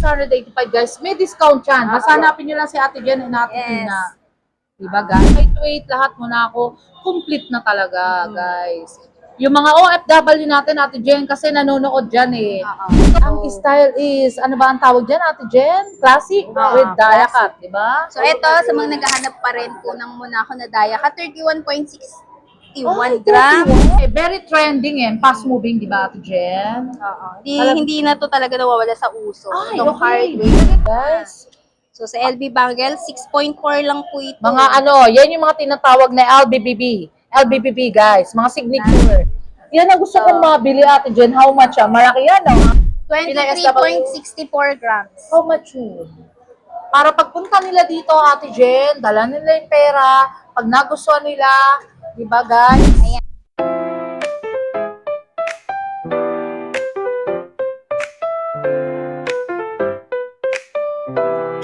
685 guys. May discount yan. Basta hanapin nyo lang si Ate Jen and Ate Tina. Diba guys? Wait, lahat muna ako. Complete na talaga guys. Yung mga OFW natin, Ate Jen, kasi nanonood dyan eh. Ang style is, ano ba ang tawag dyan, Ate Jen? Classic with Daya cut, diba? So ito, sa mga naghahanap pa rin po ng Monaco na Daya cut, 31.61 grams. Very trending and fast moving, diba, Ate Jen? Hindi na to talaga nawawala sa uso. Itong okay. hardware. Guys. So sa LB Bangle, 6.4 lang po ito. Mga yan yung mga tinatawag na LBBB. LBBB guys, mga signature. Yan ang gusto kong mabili, Ate Jen. How much Malaki yan, no? 23.64 grams. How much yun? Para pagpunta nila dito, Ate Jen, dala nila yung pera. Pag nagustuhan nila, di ba guys? Ayan.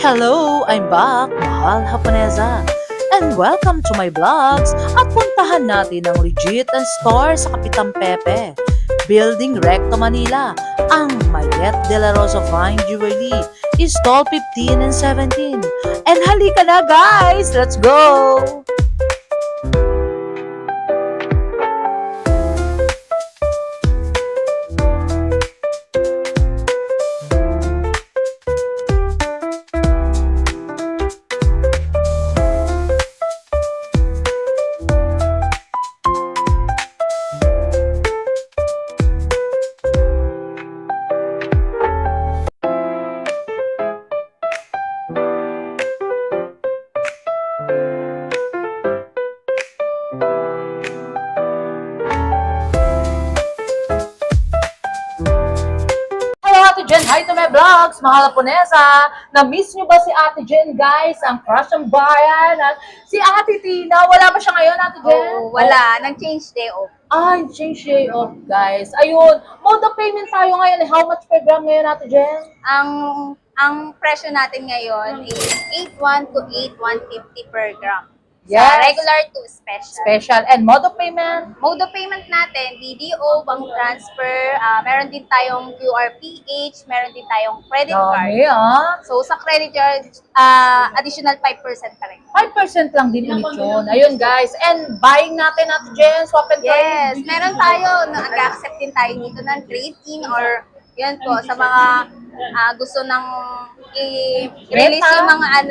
Hello, I'm back, Mahal Haponesa. And welcome to my vlogs at puntahan natin ang legit and store sa Kapitan Pepe, Building Recto, Manila, ang Mayet de la Rosa Fine Jewelry, stall 15 and 17. And halika na guys, let's go! Ate Jen, hi to my vlogs, Mahal Haponesa. Na-miss nyo ba si Ate Jen, guys? Ang crush ng bayan. Si Ate Tina, wala ba siya ngayon, Ate Jen? Wala. Nag-change day off. Change day off, guys. Ayun, mode of payment tayo ngayon. How much per gram ngayon, Ate Jen? Ang presyo natin ngayon is 8.1 to 8.150 per gram. Yes. Sa regular to special. Special. And mode of payment? Mode of payment natin, BDO, bank transfer, meron din tayong QRPH, meron din tayong credit card. So sa credit card, additional 5% pa rin. 5% lang din ulit yun. Ayun guys. And buying natin, Ate Jen, swap and trade. Yes, meron tayo, nag-accept din tayo dito ng trade-in or yun po, sa mga gusto ng i-release yung mga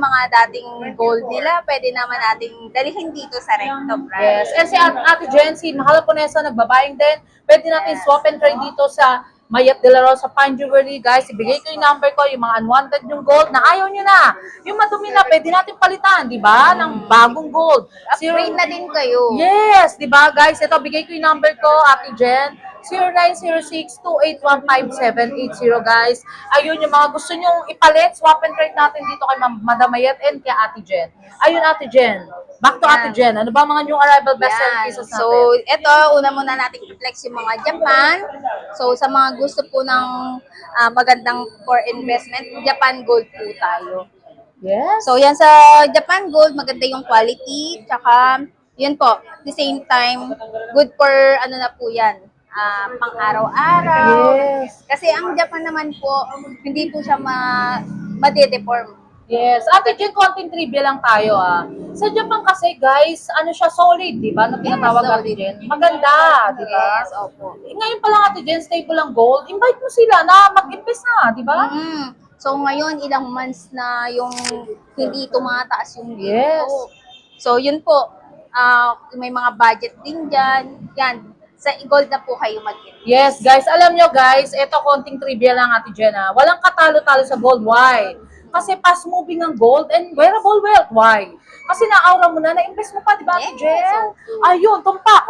mga dating gold nila, pwede naman nating dalhin dito sa Recto Brand. Yes. And si Ate Jen, si Mahal Haponesa, nagbabaying din. Pwede natin swap and trade dito sa Mayet de la Rosa Fine Jewelry, guys. Ibigay ko yung number ko, yung mga unwanted yung gold na ayaw nyo na. Yung madumi na, pwede natin palitan, di ba? Ng bagong gold. Upgrade na din kayo. Yes, di ba, guys? Ito, bigay ko yung number ko, Ate Jen. 0906-281-5780, guys. Ayun, yung mga gusto nyong ipalit, swap and trade natin dito kay Madam Mayet and kay Ate Jen. Ayun, Ate Jen. Back to Ate Jen. Ano ba mga new arrival best-selling pieces natin? So, ito, una muna natin i-flex yung mga Japan. So, sa mga gusto po ng magandang for investment, Japan Gold po tayo. Yes. So, yan sa Japan Gold, maganda yung quality. Tsaka, yun po, at the same time, good for ano na po yan, pang araw-araw. Yes. Kasi ang Japan naman po, hindi po siya ma-deform. Yes. Ate Jen, konting trivia lang tayo Sa Japan kasi, guys, ano siya, solid, di ba? Na pinatawag Ate Jen. Maganda, di ba? Yes, opo. Ngayon pa lang, Ate Jen, stable ang gold. Invite mo sila na mag-invest na, di ba? So, ngayon, ilang months na yung hindi tumataas yung dito. Yes. So, yun po. May mga budget din dyan. Yan. Sa gold na po kayo mag-invest. Yes, guys. Alam nyo, guys, ito konting trivia lang, Ate Jen. Walang katalo-talo sa gold. Why? Kasi fast-moving ang gold and wearable wealth. Why? Kasi na-aura mo na, na-invest mo pa, di ba, Ate Jen? Ayun, tumpak.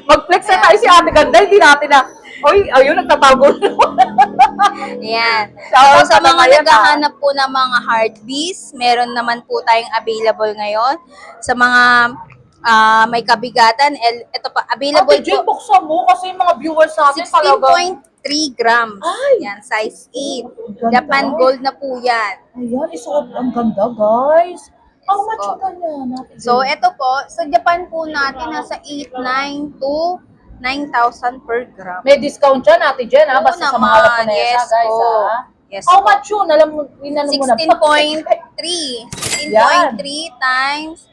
Mag-flex na tayo si Ate Ganda. Hindi natin na, ayun, nagtatago. Yan. So, sa mga naghahanap po ng mga hard bees, meron naman po tayong available ngayon. Sa mga may kabigatan, ito pa, available Ate Jen, buksan mo kasi yung mga viewers natin 16.3 grams. Yan, size 8. Japan Gold na po yan. Ayan, isuot. Ang ganda, guys. How much yung kanya? So, ito po, sa Japan po natin, nasa 8.9 to 9,000 per gram. May discount dyan, Ate Jen, Oo basta sa mga naman, Haponesa, yes guys, po. Yes How po. much yun? Alam mo, inano mo na. 16.3. 16.3 times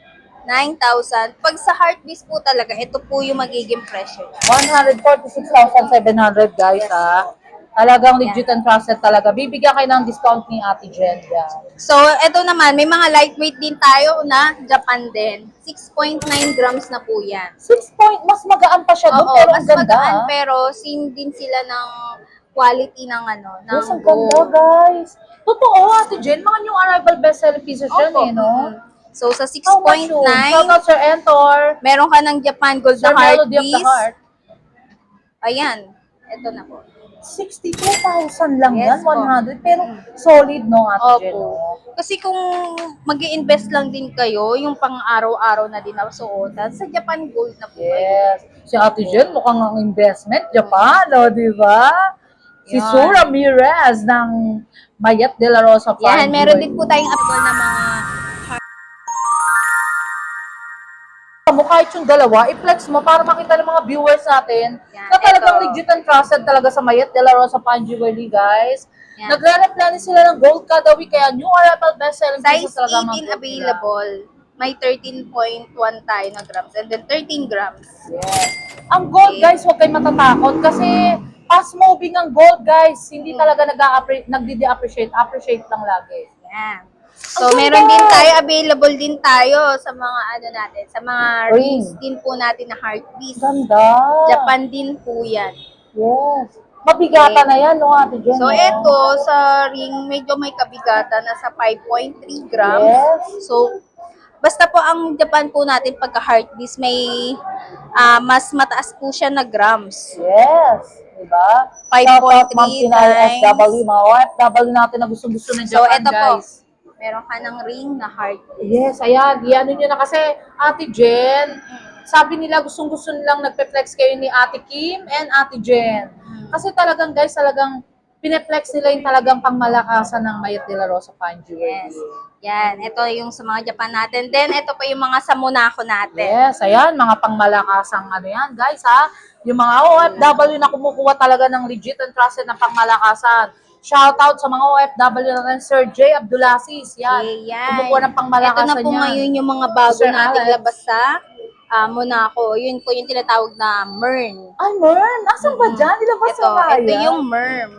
9,000. Pag sa Heartbeast po talaga, ito po yung magiging presyo. 146,700 guys, ha. Talagang legit and trusted talaga. Bibigyan kayo ng discount ni Ate Jen. Yan. So, ito naman, may mga lightweight din tayo na Japan din. 6.9 grams na po yan. 6 point, mas magaan pa siya doon, Oo, pero mas ang ganda. magaan, pero same din sila ng quality ng ano, ng Yes, ang ganda, gold. guys. Totoo, Ate Jen. Mga new arrival best-selling pieces yan, Opo. eh, no? So, sa How much yun? 6.9, Shout out Sir Entor. meron ka ng Japan Gold Sir na Melody of the Heartbeast. Heart. Ayan, ito na po. 62,000 lang Yes yan, po. 100. Pero solid, no, Ate Jen? Opo. No? Kasi kung mag-i-invest lang din kayo, yung pang-araw-araw na din na suotan, sa Japan Gold na po kayo. Yes. Si Ate Jen, mukhang ang investment, Japan, o, di ba? Si Yan. Sue Ramirez ng Mayet de la Rosa Yan, Farm meron Jewelry. din po tayong available na mga Kahit yung dalawa, i-flex mo para makita ng mga viewers natin Yan, na talagang eto. legit and trusted talaga sa Mayet de la Rosa Farm Jewelry, guys. Yan. Nagre-replenish sila ng gold kada week, kaya new arrival best-selling size pieces talaga 18 mga gold nila. available. May 13.1 tayo na grams and then 13 grams. Yes. Ang gold, guys, huwag kayo matatakot kasi fast moving ang gold, guys. Hindi talaga nagdi-appreciate. Appreciate lang lagi. Yan. So, Ang meron ganda! din tayo, available din tayo sa mga ano natin, sa mga Ring. rings din po natin na Heartbeast. Ganda. Japan din po yan. Yes. Mabigata na yan, no, Ate Jen? So, no? eto, sa ring, medyo may kabigatan, nasa 5.3 grams. Yes. So, basta po ang Japan po natin, pagka Heartbeast, may mas mataas po siya na grams. Yes. Diba? 5.3 Shout out, Ma'am Tinay times. SW, mga OFW natin na gusto-gusto ng So, Japan, eto po, guys. meron ka ng ring na Heartbeast. Yes, ayan. Iyan nyo na kasi, Ate Jen, sabi nila gustong-gusto nilang nagpe-flex kayo ni Ate Kim and Ate Jen. Kasi talagang, guys, talagang pineflex nila yung talagang pangmalakasan ng Mayet de la Rosa Fine Jewelry. Yes. Yan, ito yung sa mga Japan natin. Then, ito pa yung mga sa Monaco natin. Yes, ayan, mga pangmalakasang ano yan, guys, ha? Yung mga OFW na kumukuha talaga ng legit and trusted na pangmalakasan. Shout out sa mga OFW natin, Sir J. Abdulaziz, yan. Yan. Kumukuha ng pangmalakasan Ito na po yan. ngayon yung mga bago Sir nating Alex. labas sa Monaco. Yun po yung tinatawag na MERN. Ay, Mern, asan ba dyan? Nilabas Ito, sa kaya? ito yung MERN.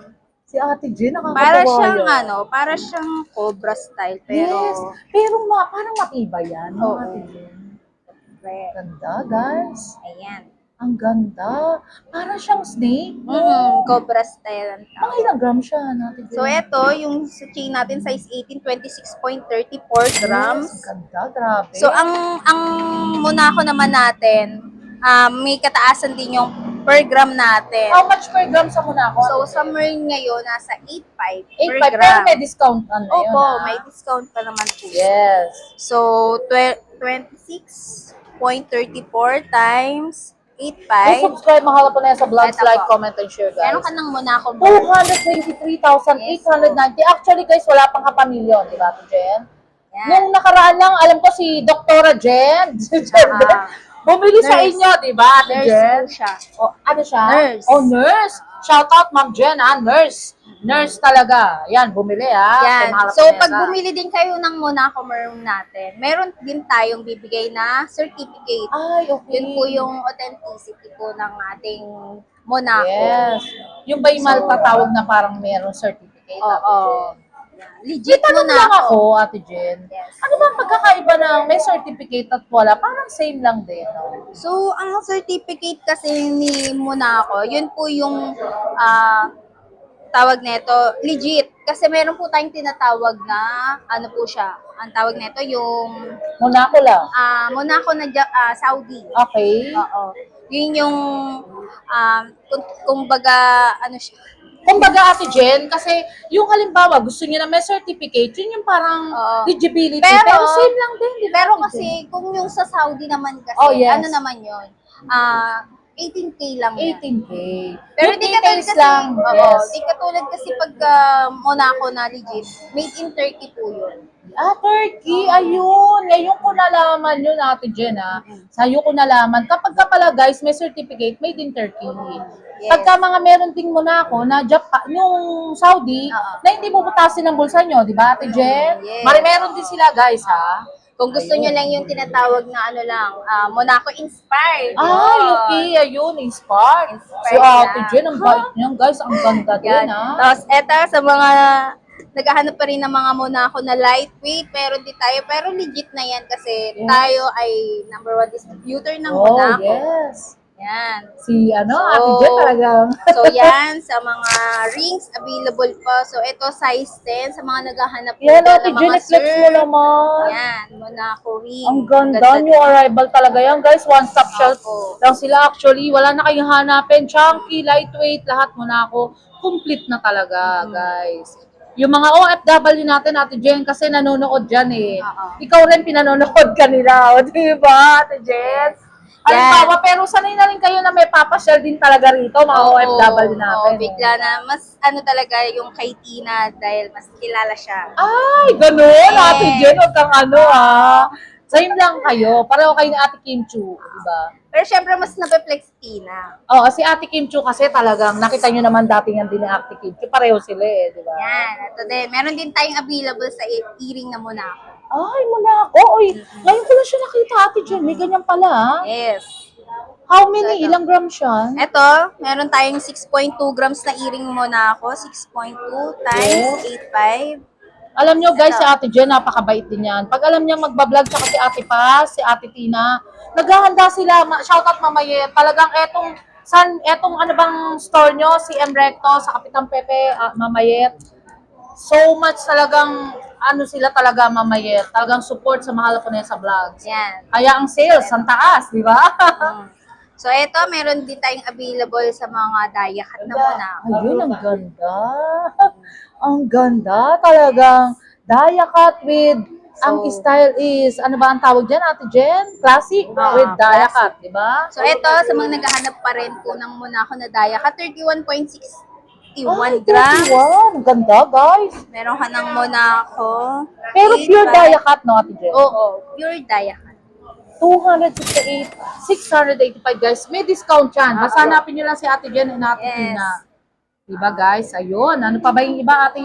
Si Ate Jen, nakakatawa Para siyang yun. para siyang cobra style, pero Yes, pero parang matibay yan, no, Oo. Ate Jen? red. Ganda, guys. Ayan. Ang ganda. Parang siyang snake. Cobra style ang Mga tawag. ilang gram siya, Ate Jen? So, ito, yung sa chain natin, size 18, 26.34 grams. Yes, ganda, grabe. So, ang Monaco naman natin, may kataasan din yung per gram natin. How much per gram sa Monaco? So, sa Merlin ngayon, nasa 8.5 per 8.5, pero gram. may discount ano yun, Opo, ha? may discount pa naman po. Yes. So, 26.34 times 8.5. Please subscribe, mahal po na yan sa vlogs, Ito like, po. comment, and share, guys. Meron ka ng Monaco Merlin. 223,890. Actually, guys, wala pang kapamilyon, di ba, Ate Jen? Yan. Nung nakaraan lang, alam ko si Doktora Jen. Bumili sa Nurse. inyo, di ba, Ate Nurse Jen? po siya. O, ano siya? Nurse. Oh, nurse. Shout out, Ma'am Jen, ha? Nurse. Nurse talaga. Yan, bumili, ha? Yan. Kay Mahal So, Panesa. pag bumili din kayo ng Monaco Merlin natin, meron din tayong bibigay na certificate. Ay, okay. Yun po yung authenticity po ng ating Monaco. Yes. Yung ba yung matatawag na parang meron certificate, Ate Oo. Jen? Legit May tanong lang Monaco. ako, Ate Jen. Yes. Ano ba ang pagkakaiba ng may certificate at wala? Parang same lang din, no? So, ang certificate kasi ni Monaco, yun po yung tawag nito, legit. Kasi meron po tayong tinatawag na, ano po siya, ang tawag nito yung Monaco lang. Monaco na Saudi. Okay. Oo. Yun yung, kumbaga, ano siya, Kumbaga, Ate Jen, kasi yung halimbawa, gusto niyo na may certificate, yun yung parang Oo. legibility. Pero- Pero same lang din, di ba? pero Ate kasi, Jen? kung yung sa Saudi naman kasi, Oh, yes. ano naman yun, 18K lang yan. 18K. Pero Yung di katulad details kasi, lang. oo, Yes. di katulad kasi pag Monaco na legit, made in Turkey po yun. Turkey, ayun. Ngayon ko nalaman yun, Ate Jen, ha. Sa'yo ko nalaman. Kapag ka pala, guys, may certificate, made in Turkey. Yes. Pagka mga meron ding Monaco na Japan, yung Saudi, na hindi bubutasin ng bulsa nyo, di ba, Ate Jen? Yes. Meron din sila, guys, ha. Kung gusto nyo lang yung tinatawag na ano lang, Monaco inspired. Ay, okay, ayun, inspired. Si Inspired Ate lang. Jen, ang bait niyan, guys, ang ganda din, Yan. ha. Tapos, eto, sa mga naghahanap pa rin ng mga Monaco na lightweight, meron din tayo. Pero legit na yan kasi Yes. tayo ay number 1 distributor ng Oh, Monaco. yes. Yan. Si, So, Ate Jen talagang. So, yan, sa mga rings available po. So, ito, size 10, sa mga naghahanap po Yan, dyan Ate ng Jen, mga i-flex mo surf. naman. Yan, Monaco ring. Ang ganda, new arrival talaga yan, guys. One-stop shop Opo. lang sila actually. Wala na kayong hanapin. Chunky, lightweight, lahat Monaco. Complete na talaga, guys. Yung mga OFW natin, Ate Jen, kasi nanonood dyan eh. Oo. Ikaw rin pinanonood ka nila, o diba, Ate Jen? Halimbawa, pero sanay na rin kayo na may papasyal din talaga rito, mga OFW natin. Oo, bigla na. Mas ano talaga yung kay Tina dahil mas kilala siya. Ay, ganun, Ate Jen, huwag kang same lang kayo. Pareho kayo ni Ate Kim Chu, diba? Pero syempre mas napeflex Tina. Oo, si Ate Kim Chu kasi talagang, nakita nyo naman dating yan din ni Ate Kim Chu, pareho sila eh, di ba? Yan, ito din. Meron din tayong available sa earring na Monaco. Ay, Monaco, oy, ngayon ko lang siya nakita, Ate Jen, may ganyan pala, ha? Yes. How many, ilang grams siya? Ito, meron tayong 6.2 grams na earring Monaco. 6.2 times 8.5. Alam nyo guys, si Ate Jen, napakabait din yan. Pag alam niya magbablog, tsaka si Ate Paz, si Ate Tina, naghahanda sila, shoutout Mamayet, talagang etong ano bang store nyo, si M. Recto, sa Kapitan Pepe, Mamayet, so much talagang, ano sila talaga Mamayet, talagang support sa Mahal Japonesa Vlogs. Yan. Kaya ang sales, ang taas, di ba? So, ito, meron din tayong available sa mga dayakat na Monaco. Ayun, ang ganda. Ang ganda, talagang Daya cut with, ang style is, ano ba ang tawag dyan, Ate Jen? Classic with Daya cut, di ba? So, ito, sa mga naghahanap pa rin po ng Monaco na dayakat, 31.61 grams. 31. Ang ganda, guys. Meron ka ng Monaco. Pero pure 8.5. Daya cut, no, Ate Jen? Oo, pure dayakat. 268, 685, guys. May discount yan. Basta hanapin nyo lang si Ate Jen and Ate Yes. Tina. Diba, guys? Ayun. Ano pa ba yung iba, Ate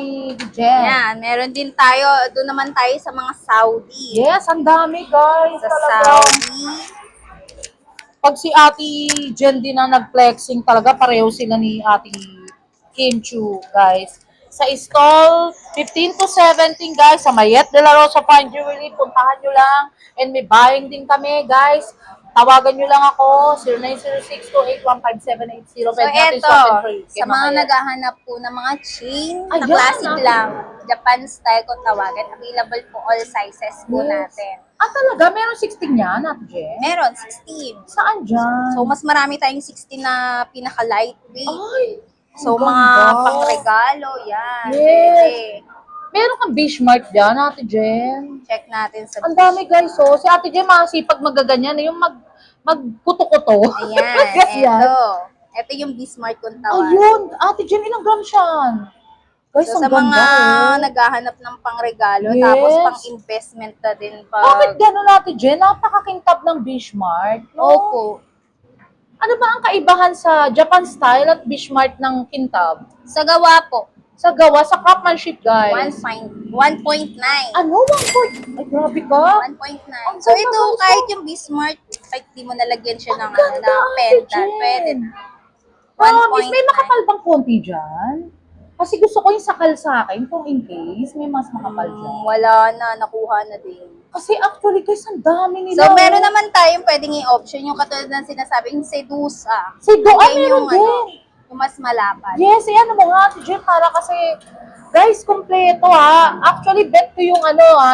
Jen? Yan, meron din tayo, doon naman tayo sa mga Saudi. Yes, ang dami, guys. Sa Talagang. Saudi. Pag si Ate Jen din ang nag-flexing talaga, pareho sila ni Ate Kim Chu, guys. Sa stall, 15 to 17, guys, sa Mayet de la Rosa Fine Jewelry, puntahan nyo lang. And may buying din kami, guys. Tawagan nyo lang ako, 0906-2815780. So, eto, sa mga naghahanap po ng mga chain na Ayan, classic Ate. lang, Japan style kung tawagan, available po all sizes po Yes. natin. Talaga? Meron 16 yan, Ate Jen? Meron, 16. Saan dyan? So, mas marami tayong 16 na pinaka-lightweight. Ay, So, ang mga ganda. pangregalo, yan. Yes. Pwede. Meron kang Bismarck dyan, Ate Jen. Check natin sa Ang dami, guys. So, si Ate Jen, masipag magaganyan. Yung magkuto-kuto. Ayan, Yan. eto. Ito yung Bismarck kung tawagan. Ayun, Ate Jen, ilang grams yan? Guys, So, ang sa mga ganda, oh. naghahanap ng pangregalo, Yes. tapos pang-investment na din Bakit pag... gano'n, Ate Jen? Napakakintab ng Bismarck. No? Opo. Ano ba ang kaibahan sa Japan style at Bismarck ng kintab? Sa gawa po, Sa gawa, sa craftsmanship, guys. 1.9. Ano? 1 Ay, grabe ka. 1.9. So, ito, kahit yung Bismarck, kahit di mo nalagyan siya ng, Ganda, na Ate pendant, Jen. pwede na. Promise, may 1.9. makapal bang konti dyan? Kasi gusto ko yung sakal sa akin, kung in case, may mas makapal dyan. Wala na, nakuha na din. Kasi actually, guys, ang dami nila. So, meron naman tayong pwedeng i-option, yung katulad ng sinasabing Sedusa. Si Doa, Yan meron din. yung mas malapad. Yes, ano mo nga, Jen, para kasi, guys, kompleto ha. Actually, bet ko yung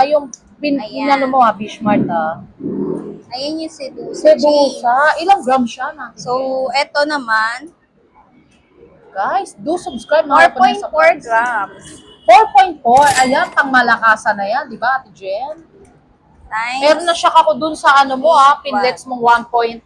yung Ayan. ano mo Bismarck ha. Ayan yung Sedusa. Sedusa, ilang grams siya na? So, eto naman, Guys, do subscribe mga 4.4 grams. 4.4, ayan, pang malakasan na yan, di ba, Ate Jen? Times. Meron na siya ako dun sa pinlets mong 1.9,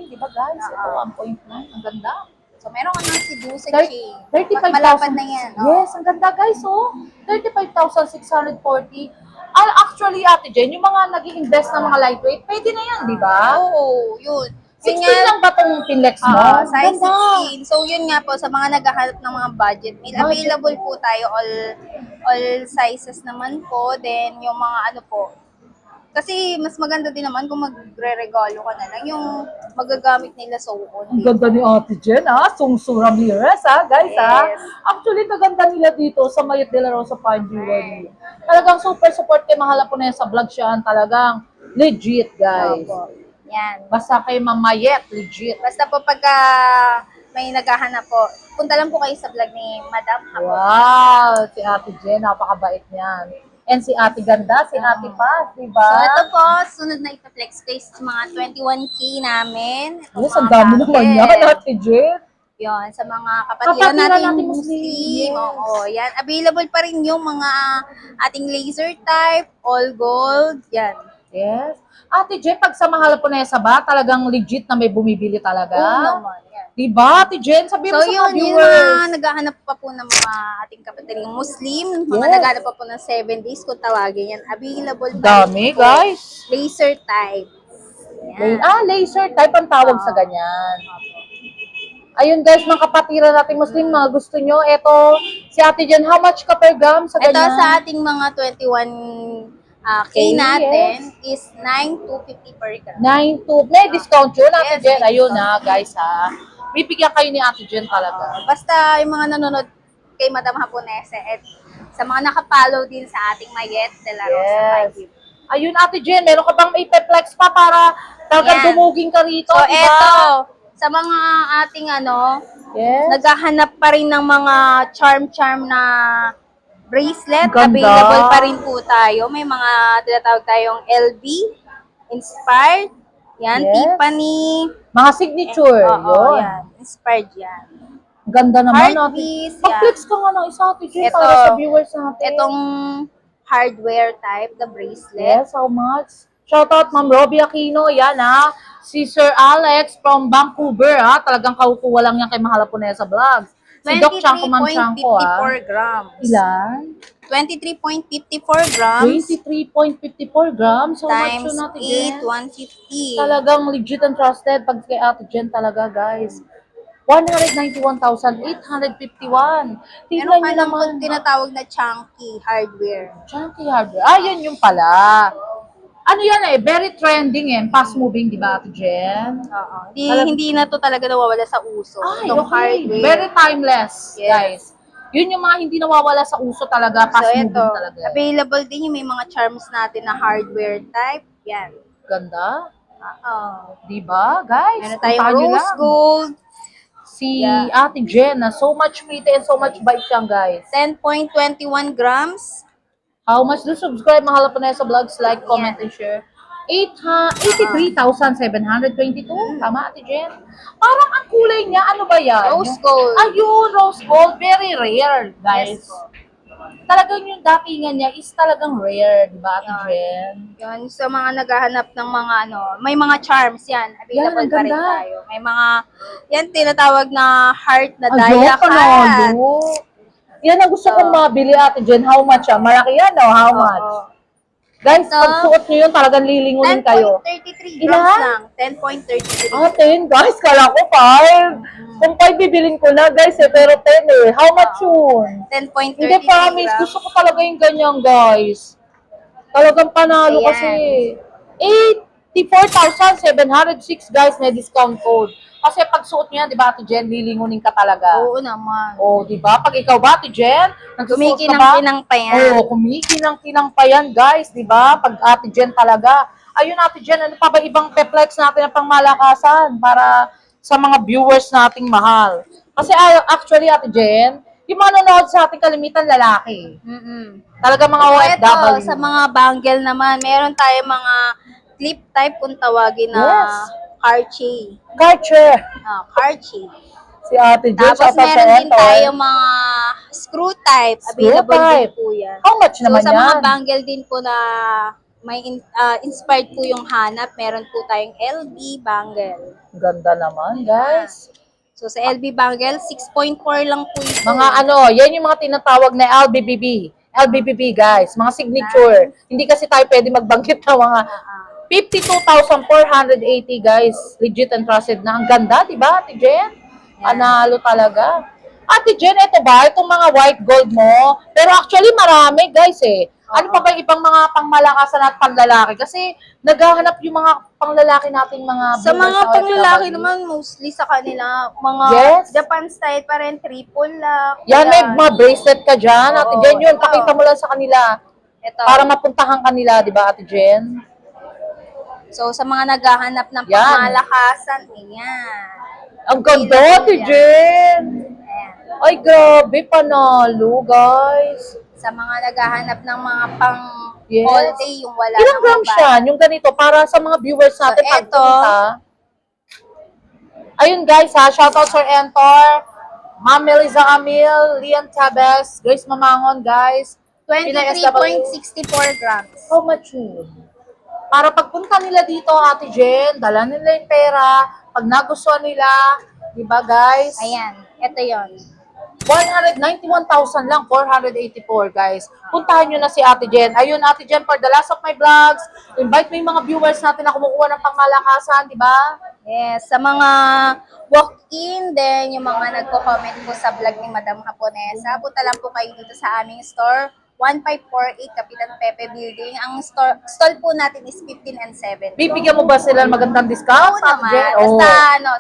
di ba guys? Ito, 1.9, ang ganda. So, meron ka ng seduce Thir- chain. 35,000. Malapad na yan. Yes, ang ganda guys, oh. 35,640. Actually, Ate Jen, yung mga nag-i-invest ng mga lightweight, pwede na yan, di ba? Oo, yun. 16 Yun nga, lang ba itong Pinlex mo? size Ganda. 16. So, yun nga po, sa mga naghahanap ng mga budget meal, available po tayo all sizes naman po. Then, yung mga ano po, kasi mas maganda din naman kung magre-regalo ka na lang, yung magagamit nila suot. Ang ganda ni Ate Jen, ha? Sungsu Ramirez, ha, guys, ha? Yes. Actually, kaganda nila dito sa Mayet de la Rosa Fine Jewelry. Talagang super support kay Mahal po na yan sa vlog siya. Talagang legit, guys. Opo. Yan. Basta kay Ma'am Mayet, legit. Basta po pagka may naghahanap po, punta lang po kayo sa vlog ni Madam Hapon. Wow, si Ate Jen, napakabait niyan. And si Ate Ganda, si Ate Paz, di ba? So, ito po, sunod na ipaplex space mga 21K namin. Ito, Yes, mga ang dami bagay. naman yan, Ate Jen. Yun, sa mga Kapatiran kapatiran natin natin Muslim. Muslim, yes. Oo, yan. Available pa rin yung mga ating laser type, all gold. Yan. Yes. Ate Jen, pag sa Mahal po na ba, talagang legit na may bumibili talaga? Oo naman. Yan. Di ba, Ate Jen? Sabi mo So, sa mga yun, yung viewers. mga naghahanap pa po ng mga ating kapatiran Muslim, mga Yes. naghahanap pa po ng 7 days, kung tawagin yan. Available pa Dami, rin po. guys. Laser type. Yan. Laser type ang tawag sa ganyan. Ayun guys, mga kapatiran natin Muslim, mga gusto nyo, eto, si Ate Jen, how much ka per gram sa Ito ganyan? sa ating mga 21K Okay, natin is 9,250 per gram. 9 to, may discount yun, Ate Yes, Jen. may Ayun discount. ha, guys ha. Bibigyan kayo ni Ate Jen talaga. Basta yung mga nanonood kay Madam Haponese at sa mga nakapollow din sa ating Mayet de la Rosa Yes. Five. Ayun, Ate Jen, meron ka bang ipeplex pa para talagang Yan. dumugin ka rito, So, diba? eto, sa mga ating Yes. naghahanap pa rin ng mga charm na bracelet, Ganda. available pa rin po tayo. May mga tinatawag tayong LB, inspired, yan, Yes. Tiffany, Mga signature, oo, yun. yan, inspired yan. Ganda naman, Ate. Heartbeats, yan. Pag-flex ka nga ng isa, Ate Jen, Ito, para sa viewers natin. Itong hardware type, the bracelet. Yes, how much? Shoutout Ma'am Robbie Aquino, yan ha. Si Sir Alex from Vancouver ha. Talagang kaukuha lang yan kay Mahal po na sa vlogs. Si Doc Chanko, Ma'am Chanko ha. 23.54 grams. Ilan? 23.54 grams 23.54 grams. How much times yun, Ate Jen? 8, 150. Talagang legit and trusted pag kay Ate Jen talaga, guys. 191,851. Tingnan Meron ka nyo naman naman. tinatawag na chunky hardware. Chunky hardware. Yun yung pala. Ano yan very trending fast moving, di ba, Ate Jen? Oo. Hindi, Talag- hindi na to talaga nawawala sa uso. Ay, Itong okay. hardware. Very timeless, Yes. guys. Yun yung mga hindi nawawala sa uso talaga, So, fast ito. moving talaga. Available din yung may mga charms natin na hardware type. Yan. Ganda. Oo. Di ba, guys? Meron tayong Puntahan nyo rose lang. gold. Si Yeah. Ate Jen, na so much pretty and so much bite siyang, guys. 10.21 grams. How much? Do subscribe, Mahal po na sa vlogs, like, comment, and share. 83,722. Tama, Ate Jen? Parang ang kulay niya, ano ba yan? Rose gold. Ayun, rose gold. Very rare, guys. Yes po. Talagang yung datingan niya is talagang rare, di ba, Ate Jen? Yun, sa mga naghahanap ng mga may mga charms yan. Available Yan, ang pa rin ganda. tayo. May mga, yan tinatawag na heart na Ayun, diakat. panalo. Yan ang gusto kong mabili, Ate Jen. How much ah? Malaki yan, no? How much? Oo. Guys, Ito. pag suot nyo yun, talagang lilingunin kayo. 10.33 grams Ilan? lang. 10.33. 10, guys, kala ko 5. Kung 5 bibilin ko na, guys, pero 10 eh. How much yun? 10.33 Hindi, promise. grams. Gusto ko talaga yung ganyan, guys. Talagang panalo Ayan. kasi. 84,706, guys, may discount code. Kasi pag suot nyo yan, di ba, Ate Jen, lilingunin ka talaga. Oo naman. Oh, di ba? Pag ikaw ba, Ate Jen, nagsusuot ka ba? Kumikinang-kinang pa yan. Oo, kumikinang-kinang pa yan, guys, di ba? Pag Ate Jen talaga. Ayun, Ate Jen, ano pa ba ibang pe-flex natin ng pangmalakasan para sa mga viewers nating mahal? Kasi actually, Ate Jen, yung mga nanonood sa ating kalimitan lalaki. Talaga mga So, OFW. ito, sa mga bangle naman, meron tayo mga clip type kung tawagin na Yes. Karchi. Karcher. Karchi. Si Ate Jen, Tapos shoutout sa meron din eto. tayo mga screw type. Screw Available type. din po yan. How much So naman sa mga yan? bangle din po na may inspired po yung hanap, meron po tayong LB bangle. Ganda naman, guys. So, sa LB Bangle, 6.4 lang po ito. Mga ano, yan yung mga tinatawag na LBBB. LBBB guys, mga signature. Hindi kasi tayo pwede magbanggit ng mga 52,480 guys. Legit and trusted na. Ang ganda, di ba, Ate Jen? Analo talaga. Ate Jen, ito ba? Itong mga white gold mo. Pero actually, marami guys eh. Ano pa ba yung ibang mga pangmalakasan at panglalaki? Kasi naghahanap yung mga panglalaki nating mga Sa viewers mga na panglalaki OFW. naman, mostly sa kanila, mga Yes. Japan style pa rin, triple lock. Yan, may mga bracelet ka dyan. Ate Oo, Jen, yun, ito. pakita mo lang sa kanila. Ito. Para mapuntahan kanila, di ba, Ate Jen? So, sa mga naghahanap ng Yan. pangmalakasan, ayan. Ang ganda, Ate Jen! Ayan. Ay, grabe, panalo, guys. Sa mga naghahanap ng mga pang Yes. all day, yung wala Ilang nang grams babae. yan? Yung ganito, para sa mga viewers natin. So, pag eto. pumunta. Ayun, guys, ha. Shoutout Sir Entor, Ma'am Melissa Amil, Lian Tabes, Grace Mamangon, guys. 23.64 grams. How much yun? Para pagpunta nila dito, Ate Jen, dala nila yung pera. Pag nagustuhan nila, di ba guys? Ayan, ito yon. 191,000 lang, 484 guys. Puntahan nyo na si Ate Jen. Ayun, Ate Jen, for the last of my vlogs, invite mo yung mga viewers natin na kumukuha ng pangmalakasan, di ba? Yes, sa mga walk-in, then yung mga nagko-comment po sa vlog ni Madam Haponesa, punta lang po kayo dito sa aming store, 1548 Kapitan Pepe Building. Ang stall po natin is 15 and 7. Bibigyan mo ba sila ng magandang Oo discount, Ate naman. Jen? Basta,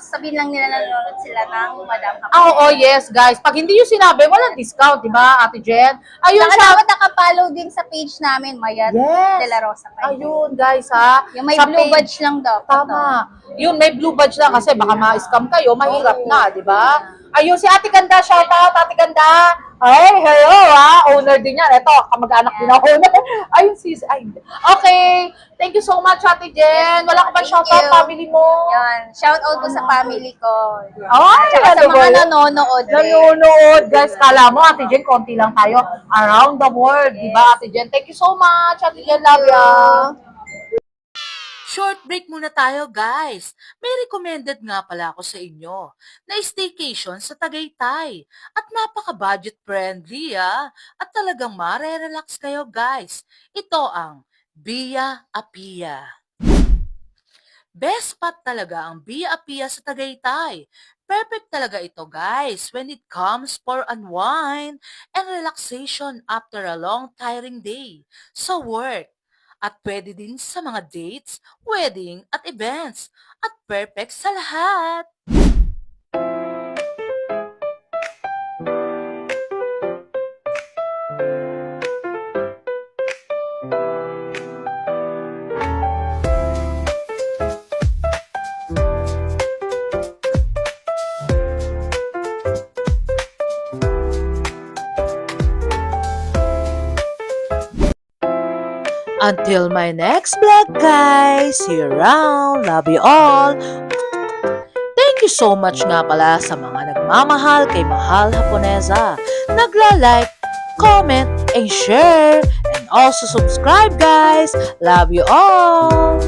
sabihin lang nila nanonood sila ng Madam Haponesa. Oo, yes, guys. Pag hindi yung sinabi, walang discount, di ba, Ate Jen? Ayun Saka siya. dapat nakapollow din sa page namin, Maya Yes. De La Rosa. Ayun, guys, ha? Yung may Sa blue page- badge lang daw. Tama. Yun, may blue badge lang kasi baka ma-scam kayo, mahirap na, di ba? Ayun, si Ate Ganda, shoutout, Ate Ganda. Ay, hello, ha? Owner din yan. Ito, kamag-anak din ako. Ayun, sis. Ay. Okay. Thank you so much, Ate Jen. Wala ka ba Thank shoutout, you. family mo? Yan. Shout out po sa family ko. Ay, Tsaka sa ano ba mga yun? nanonood din. Nanonood, guys. Kala mo, Ate Jen, konti lang tayo. Around the world, di ba, Ate Jen? Thank you so much, Ate Jen. Love ya. Short break muna tayo, guys. May recommended nga pala ako sa inyo na staycation sa Tagaytay. At napaka-budget friendly, At talagang mare-relax kayo, guys. Ito ang Via Apia. Best spot talaga ang Via Apia sa Tagaytay. Perfect talaga ito, guys, when it comes for unwind and relaxation after a long tiring day sa work. At pwede din sa mga dates, wedding at events. At perfect sa lahat. Until my next vlog, guys. See you around. Love you all. Thank you so much nga pala sa mga nagmamahal kay Mahal Haponesa. Nagla-like, comment, and share. And also subscribe, guys. Love you all.